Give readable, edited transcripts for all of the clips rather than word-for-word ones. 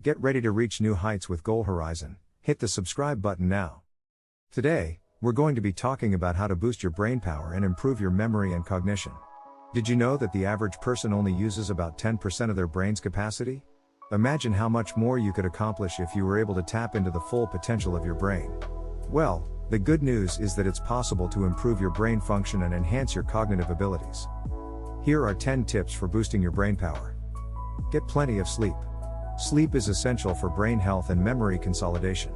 Get ready to reach new heights with Goal Horizon. Hit the subscribe button now. Today, we're going to be talking about how to boost your brain power and improve your memory and cognition. Did you know that the average person only uses about 10% of their brain's capacity? Imagine how much more you could accomplish if you were able to tap into the full potential of your brain. Well, the good news is that it's possible to improve your brain function and enhance your cognitive abilities. Here are 10 tips for boosting your brain power. Get plenty of sleep. Sleep is essential for brain health and memory consolidation.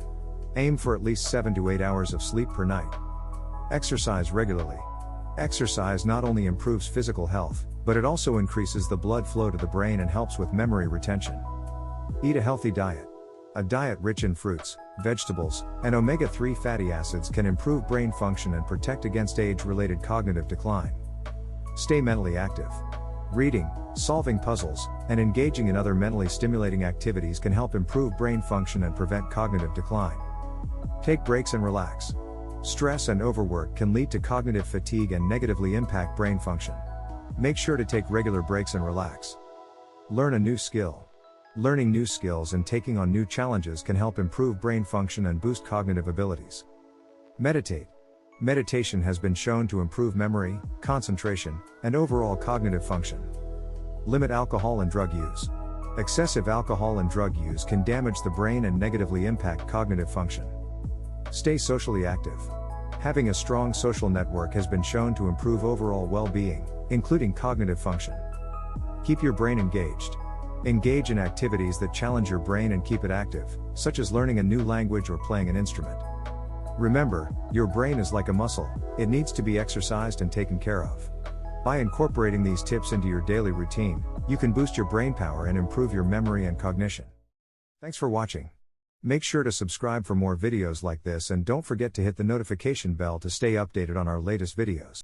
Aim for at least 7 to 8 hours of sleep per night. Exercise regularly. Exercise not only improves physical health, but it also increases the blood flow to the brain and helps with memory retention. Eat a healthy diet. A diet rich in fruits, vegetables, and omega-3 fatty acids can improve brain function and protect against age-related cognitive decline. Stay mentally active. Reading, solving puzzles, and engaging in other mentally stimulating activities can help improve brain function and prevent cognitive decline. Take breaks and relax. Stress and overwork can lead to cognitive fatigue and negatively impact brain function. Make sure to take regular breaks and relax. Learn a new skill. Learning new skills and taking on new challenges can help improve brain function and boost cognitive abilities. Meditate. Meditation has been shown to improve memory, concentration, and overall cognitive function. Limit alcohol and drug use. Excessive alcohol and drug use can damage the brain and negatively impact cognitive function. Stay socially active. Having a strong social network has been shown to improve overall well-being, including cognitive function. Keep your brain engaged. Engage in activities that challenge your brain and keep it active, such as learning a new language or playing an instrument. Remember, your brain is like a muscle, it needs to be exercised and taken care of. By incorporating these tips into your daily routine, you can boost your brain power and improve your memory and cognition. Thanks for watching. Make sure to subscribe for more videos like this and don't forget to hit the notification bell to stay updated on our latest videos.